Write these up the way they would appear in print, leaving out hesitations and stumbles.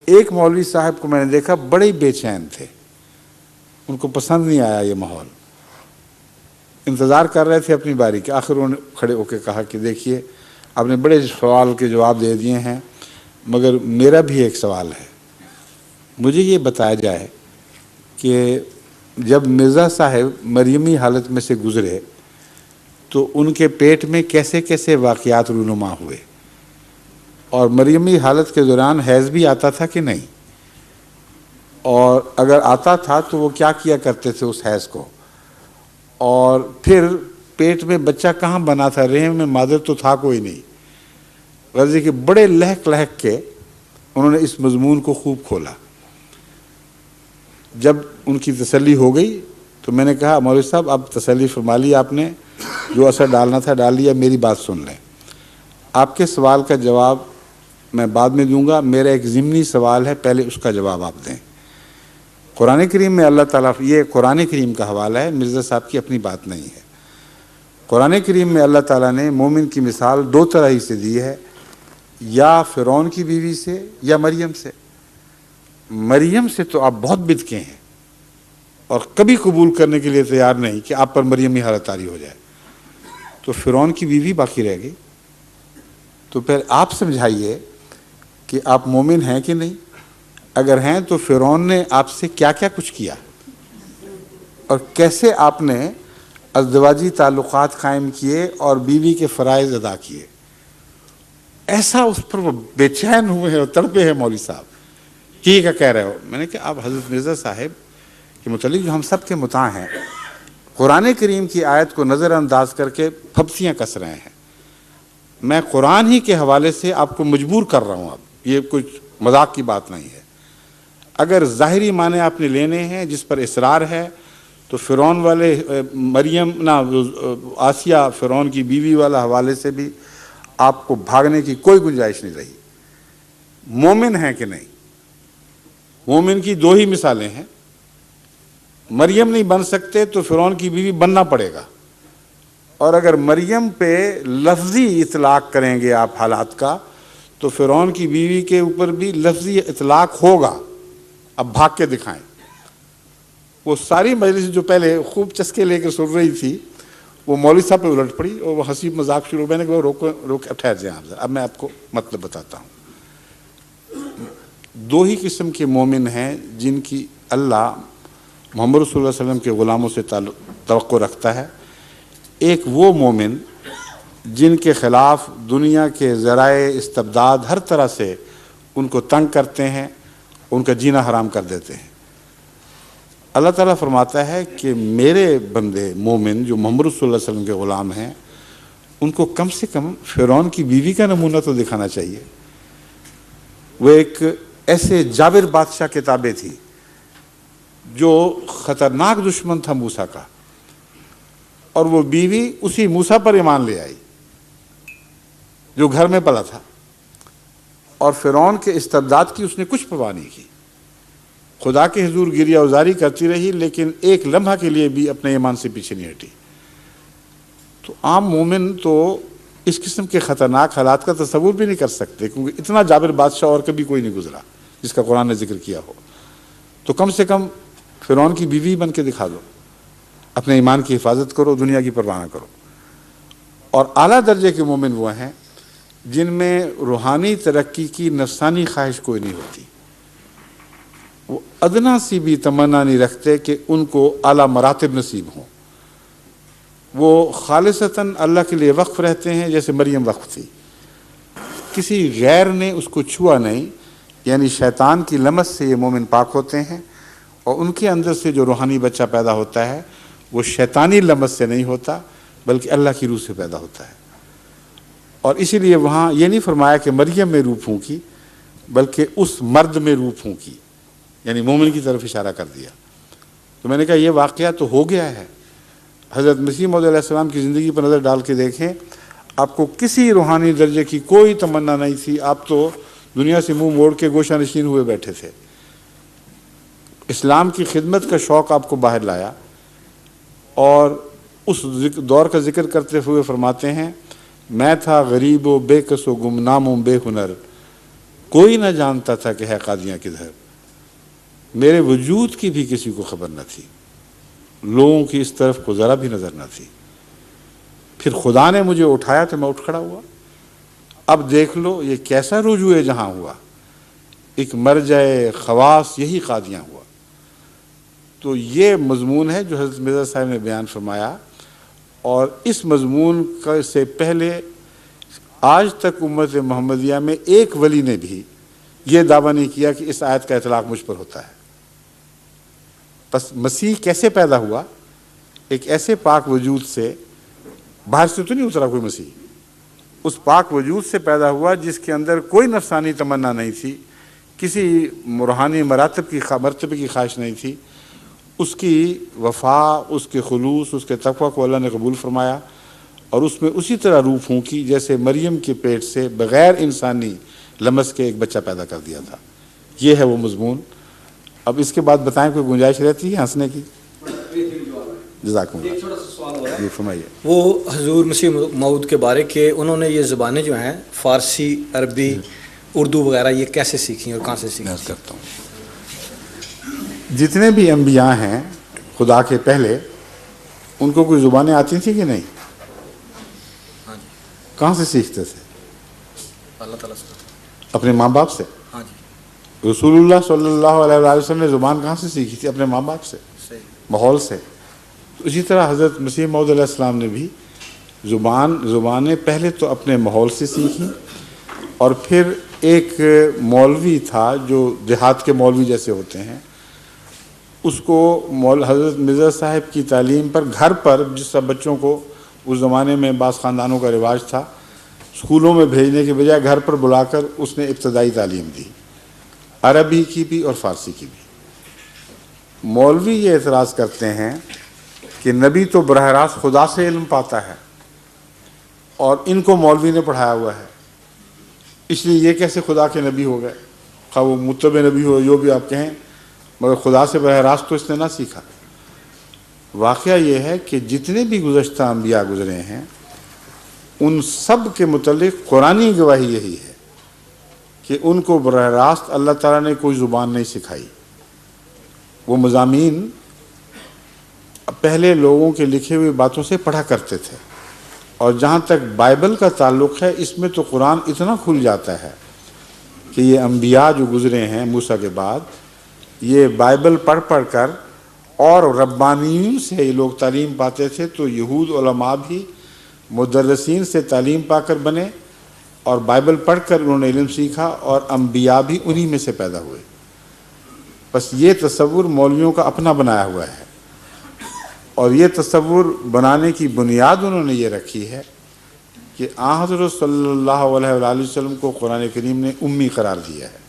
ایک مولوی صاحب کو میں نے دیکھا بڑے بے چین تھے، ان کو پسند نہیں آیا یہ ماحول، انتظار کر رہے تھے اپنی باری کے، آخر انہوں نے کھڑے ہو کے کہا کہ دیکھیے آپ نے بڑے سوال کے جواب دے دیے ہیں، مگر میرا بھی ایک سوال ہے، مجھے یہ بتایا جائے کہ جب مرزا صاحب مریمی حالت میں سے گزرے تو ان کے پیٹ میں کیسے کیسے واقعات رونما ہوئے، اور مریمی حالت کے دوران حیض بھی آتا تھا کہ نہیں، اور اگر آتا تھا تو وہ کیا کیا کرتے تھے اس حیض کو، اور پھر پیٹ میں بچہ کہاں بنا تھا، رحم میں مادر تو تھا کوئی نہیں، غرض کہ بڑے لہک لہک کے انہوں نے اس مضمون کو خوب کھولا۔ جب ان کی تسلی ہو گئی تو میں نے کہا مولوی صاحب اب تسلی فرما لی آپ نے، جو اثر ڈالنا تھا ڈال لیا، میری بات سن لیں، آپ کے سوال کا جواب میں بعد میں دوں گا، میرا ایک ضمنی سوال ہے، پہلے اس کا جواب آپ دیں۔ قرآن کریم میں اللہ تعالیٰ، یہ قرآن کریم کا حوالہ ہے، مرزا صاحب کی اپنی بات نہیں ہے، قرآن کریم میں اللہ تعالیٰ نے مومن کی مثال دو طرح ہی سے دی ہے، یا فرعون کی بیوی سے یا مریم سے۔ مریم سے تو آپ بہت بدکے ہیں اور کبھی قبول کرنے کے لیے تیار نہیں کہ آپ پر مریمی حالت طاری ہو جائے، تو فرعون کی بیوی باقی رہ گئی، تو پھر آپ سمجھائیے کہ آپ مومن ہیں کہ نہیں، اگر ہیں تو فرعون نے آپ سے کیا کیا کچھ کیا اور کیسے آپ نے ازدواجی تعلقات قائم کیے اور بیوی کے فرائض ادا کیے، ایسا اس پر وہ بے چین ہوئے ہیں اور تڑپے ہیں مولوی صاحب، کی کیا کہہ رہے ہو؟ میں نے کہا آپ حضرت مرزا صاحب کے متعلق جو ہم سب کے مطاع ہیں، قرآن کریم کی آیت کو نظر انداز کر کے پھپتیاں کس رہے ہیں، میں قرآن ہی کے حوالے سے آپ کو مجبور کر رہا ہوں، اب یہ کچھ مذاق کی بات نہیں ہے، اگر ظاہری معنی آپ نے لینے ہیں جس پر اصرار ہے تو فرعون والے آسیہ فرعون کی بیوی والا حوالے سے بھی آپ کو بھاگنے کی کوئی گنجائش نہیں رہی۔ مومن ہیں کہ نہیں، مومن کی دو ہی مثالیں ہیں، مریم نہیں بن سکتے تو فرعون کی بیوی بننا پڑے گا، اور اگر مریم پہ لفظی اطلاق کریں گے آپ حالات کا تو فرعون کی بیوی کے اوپر بھی لفظی اطلاق ہوگا، اب بھاگ کے دکھائیں۔ وہ ساری مجلس جو پہلے خوب چسکے لے کے سن رہی تھی وہ مولوی صاحب پہ الٹ پڑی اور وہ ہنسی مذاق شروع، میں نے کہا روک ٹھہر جائیں آپ، اب میں آپ کو مطلب بتاتا ہوں۔ دو ہی قسم کے مومن ہیں جن کی اللہ محمد رسول اللہ علیہ وسلم کے غلاموں سے توقع رکھتا ہے، ایک وہ مومن جن کے خلاف دنیا کے ذرائع استبداد ہر طرح سے ان کو تنگ کرتے ہیں، ان کا جینا حرام کر دیتے ہیں۔ اللہ تعالیٰ فرماتا ہے کہ میرے بندے مومن جو محمد صلی اللہ علیہ وسلم کے غلام ہیں ان کو کم سے کم فرعون کی بیوی کا نمونہ تو دکھانا چاہیے۔ وہ ایک ایسے جابر بادشاہ کے تابع تھی جو خطرناک دشمن تھا موسیٰ کا، اور وہ بیوی اسی موسیٰ پر ایمان لے آئی جو گھر میں پلا تھا، اور فرعون کے استبداد کی اس نے کچھ پرواہ نہیں کی، خدا کے حضور گریہ ازاری کرتی رہی لیکن ایک لمحہ کے لیے بھی اپنے ایمان سے پیچھے نہیں ہٹی۔ تو عام مومن تو اس قسم کے خطرناک حالات کا تصور بھی نہیں کر سکتے، کیونکہ اتنا جابر بادشاہ اور کبھی کوئی نہیں گزرا جس کا قرآن نے ذکر کیا ہو، تو کم سے کم فرعون کی بیوی بن کے دکھا دو، اپنے ایمان کی حفاظت کرو، دنیا کی پرواہ نہ کرو۔ اور اعلیٰ درجے کے مومن وہ ہیں جن میں روحانی ترقی کی نفسانی خواہش کوئی نہیں ہوتی، وہ ادنا سی بھی تمنا نہیں رکھتے کہ ان کو اعلیٰ مراتب نصیب ہوں، وہ خالصتاً اللہ کے لیے وقف رہتے ہیں جیسے مریم وقف تھی، کسی غیر نے اس کو چھوا نہیں، یعنی شیطان کی لمس سے یہ مومن پاک ہوتے ہیں، اور ان کے اندر سے جو روحانی بچہ پیدا ہوتا ہے وہ شیطانی لمس سے نہیں ہوتا بلکہ اللہ کی روح سے پیدا ہوتا ہے۔ اور اسی لیے وہاں یہ نہیں فرمایا کہ مریم میں روح پھونکی بلکہ اس مرد میں روح پھونکی، یعنی مومن کی طرف اشارہ کر دیا۔ تو میں نے کہا یہ واقعہ تو ہو گیا ہے، حضرت مسیح موعود علیہ السلام کی زندگی پر نظر ڈال کے دیکھیں، آپ کو کسی روحانی درجے کی کوئی تمنا نہیں تھی، آپ تو دنیا سے منہ موڑ کے گوشہ نشین ہوئے بیٹھے تھے۔ اسلام کی خدمت کا شوق آپ کو باہر لایا، اور اس دور کا ذکر کرتے ہوئے فرماتے ہیں میں تھا غریب و بے کس و گمنام و بے ہنر، کوئی نہ جانتا تھا کہ ہے قادیاں کدھر، میرے وجود کی بھی کسی کو خبر نہ تھی، لوگوں کی اس طرف کو ذرا بھی نظر نہ تھی۔ پھر خدا نے مجھے اٹھایا تو میں اٹھ کھڑا ہوا۔ اب دیکھ لو یہ کیسا رجوع جہاں ہوا، ایک مرجع خواص یہی قادیاں ہوا۔ تو یہ مضمون ہے جو حضرت مرزا صاحب نے بیان فرمایا، اور اس مضمون سے پہلے آج تک امت محمدیہ میں ایک ولی نے بھی یہ دعویٰ نہیں کیا کہ اس آیت کا اطلاق مجھ پر ہوتا ہے۔ بس مسیح کیسے پیدا ہوا؟ ایک ایسے پاک وجود سے، باہر سے تو نہیں اترا کوئی مسیح، اس پاک وجود سے پیدا ہوا جس کے اندر کوئی نفسانی تمنا نہیں تھی، کسی روحانی مرتبے کی خواہش نہیں تھی۔ اس کی وفا، اس کے خلوص، اس کے تقویٰ کو اللہ نے قبول فرمایا، اور اس میں اسی طرح روح پھونکی جیسے مریم کے پیٹ سے بغیر انسانی لمس کے ایک بچہ پیدا کر دیا تھا۔ یہ ہے وہ مضمون۔ اب اس کے بعد بتائیں کوئی گنجائش رہتی ہے ہنسنے کی؟ جزاکم اللہ۔ ایک چھوٹا سا سوال ہو رہا ہے، یہ فرمائیے۔ وہ حضور مسیح موعود کے بارے کہ انہوں نے یہ زبانیں جو ہیں فارسی، عربی، اردو وغیرہ یہ کیسے سیکھیں اور کہاں سے سیکھیں؟ میں کرتا ہوں، جتنے بھی انبیاء ہیں خدا کے پہلے، ان کو کوئی زبانیں آتی تھیں کہ نہیں؟ ہاں جی، کہاں سے سیکھتے تھے؟ اللہ تعالیٰ سے۔ اپنے ماں باپ سے۔ ہاں جی، رسول اللہ صلی اللہ علیہ وسلم نے زبان کہاں سے سیکھی تھی؟ اپنے ماں باپ سے، صحیح۔ ماحول سے۔ اسی طرح حضرت مسیح موعود علیہ السلام نے بھی زبانیں پہلے تو اپنے ماحول سے سیکھیں، اور پھر ایک مولوی تھا جو دیہات کے مولوی جیسے ہوتے ہیں، اس کو حضرت مرزا صاحب کی تعلیم پر گھر پر، جس طرح بچوں کو اس زمانے میں بعض خاندانوں کا رواج تھا، اسکولوں میں بھیجنے کے بجائے گھر پر بلا کر اس نے ابتدائی تعلیم دی، عربی کی بھی اور فارسی کی بھی۔ مولوی یہ اعتراض کرتے ہیں کہ نبی تو براہ راست خدا سے علم پاتا ہے، اور ان کو مولوی نے پڑھایا ہوا ہے، اس لیے یہ کیسے خدا کے نبی ہو گئے؟ خواہ وہ متبع نبی ہو، جو بھی آپ کہیں، مگر خدا سے براہ راست تو اس نے نہ سیکھا۔ واقعہ یہ ہے کہ جتنے بھی گزشتہ انبیاء گزرے ہیں، ان سب کے متعلق قرآنی گواہی یہی ہے کہ ان کو براہ راست اللہ تعالیٰ نے کوئی زبان نہیں سکھائی۔ وہ مضامین پہلے لوگوں کے لکھے ہوئے باتوں سے پڑھا کرتے تھے، اور جہاں تک بائبل کا تعلق ہے، اس میں تو قرآن اتنا کھل جاتا ہے کہ یہ انبیاء جو گزرے ہیں موسیٰ کے بعد، یہ بائبل پڑھ پڑھ کر، اور ربانیوں سے یہ لوگ تعلیم پاتے تھے، تو یہود علماء بھی مدرسین سے تعلیم پا کر بنے، اور بائبل پڑھ کر انہوں نے علم سیکھا، اور انبیاء بھی انہی میں سے پیدا ہوئے۔ بس یہ تصور مولویوں کا اپنا بنایا ہوا ہے، اور یہ تصور بنانے کی بنیاد انہوں نے یہ رکھی ہے کہ آن حضرت صلی اللہ علیہ وآلہ وسلم کو قرآن کریم نے امی قرار دیا ہے۔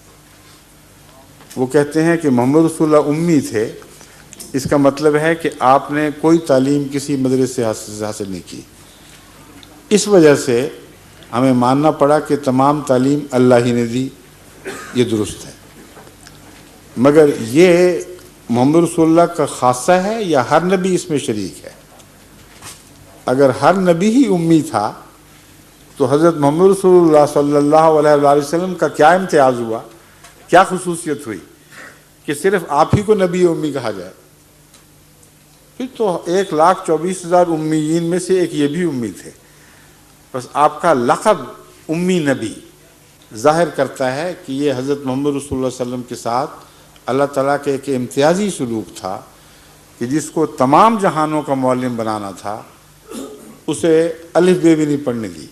وہ کہتے ہیں کہ محمد رسول اللہ امی تھے، اس کا مطلب ہے کہ آپ نے کوئی تعلیم کسی مدرسے سے حاصل نہیں کی۔ اس وجہ سے ہمیں ماننا پڑا کہ تمام تعلیم اللہ ہی نے دی، یہ درست ہے۔ مگر یہ محمد رسول اللہ کا خاصہ ہے یا ہر نبی اس میں شریک ہے؟ اگر ہر نبی ہی امی تھا تو حضرت محمد رسول اللہ صلی اللہ علیہ وآلہ وسلم کا کیا امتیاز ہوا، کیا خصوصیت ہوئی کہ صرف آپ ہی کو نبی امی کہا جائے؟ پھر تو 1,24,000 امیین میں سے ایک یہ بھی امی تھے۔ بس آپ کا لقب امی نبی ظاہر کرتا ہے کہ یہ حضرت محمد رسول اللہ صلی اللہ علیہ وسلم کے ساتھ اللہ تعالیٰ کے ایک امتیازی سلوک تھا کہ جس کو تمام جہانوں کا معلم بنانا تھا، اسے الف بے بھی نہیں پڑھنے دی،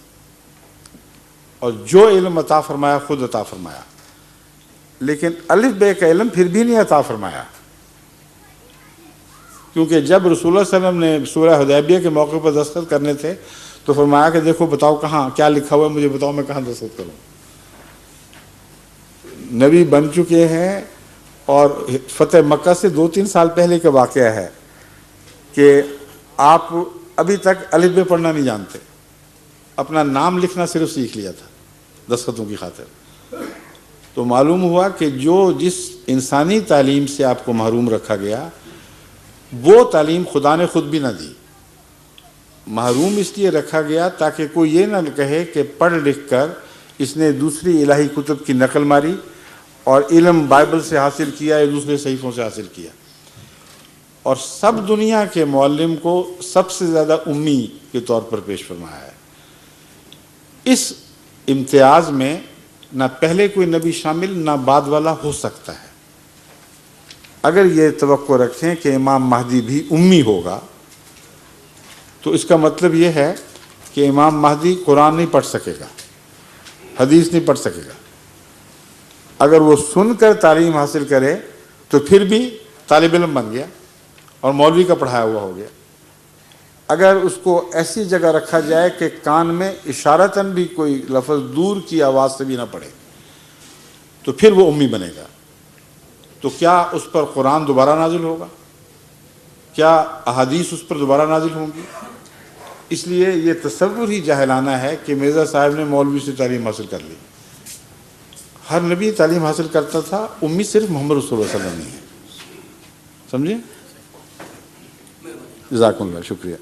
اور جو علم عطا فرمایا خود عطا فرمایا، لیکن الف بے کا علم پھر بھی نہیں عطا فرمایا، کیونکہ جب رسول اللہ صلی اللہ علیہ وسلم نے سورہ حدیبیہ کے موقع پر دستخط کرنے تھے تو فرمایا کہ دیکھو بتاؤ کہاں کیا لکھا ہوا ہے، مجھے بتاؤ میں کہاں دستخط کروں۔ نبی بن چکے ہیں، اور فتح مکہ سے 2-3 سال پہلے کا واقعہ ہے کہ آپ ابھی تک الف بے پڑھنا نہیں جانتے، اپنا نام لکھنا صرف سیکھ لیا تھا دستخطوں کی خاطر۔ تو معلوم ہوا کہ جس انسانی تعلیم سے آپ کو محروم رکھا گیا، وہ تعلیم خدا نے خود بھی نہ دی۔ محروم اس لیے رکھا گیا تاکہ کوئی یہ نہ کہے کہ پڑھ لکھ کر اس نے دوسری الہی کتب کی نقل ماری اور علم بائبل سے حاصل کیا یا دوسرے صحیفوں سے حاصل کیا، اور سب دنیا کے معلم کو سب سے زیادہ امی کے طور پر پیش فرمایا ہے۔ اس امتیاز میں نہ پہلے کوئی نبی شامل نہ بعد والا ہو سکتا ہے۔ اگر یہ توقع رکھیں کہ امام مہدی بھی امی ہوگا تو اس کا مطلب یہ ہے کہ امام مہدی قرآن نہیں پڑھ سکے گا، حدیث نہیں پڑھ سکے گا۔ اگر وہ سن کر تعلیم حاصل کرے تو پھر بھی طالب علم بن گیا اور مولوی کا پڑھایا ہوا ہو گیا۔ اگر اس کو ایسی جگہ رکھا جائے کہ کان میں اشارتاً بھی کوئی لفظ دور کی آواز سے بھی نہ پڑے تو پھر وہ امی بنے گا۔ تو کیا اس پر قرآن دوبارہ نازل ہوگا؟ کیا احادیث اس پر دوبارہ نازل ہوں گی؟ اس لیے یہ تصور ہی جاہلانہ ہے کہ مرزا صاحب نے مولوی سے تعلیم حاصل کر لی۔ ہر نبی تعلیم حاصل کرتا تھا، امی صرف محمد رسول اللہ صلی اللہ علیہ وسلم نہیں ہے۔ سمجھے؟ جزاکم اللہ، شکریہ۔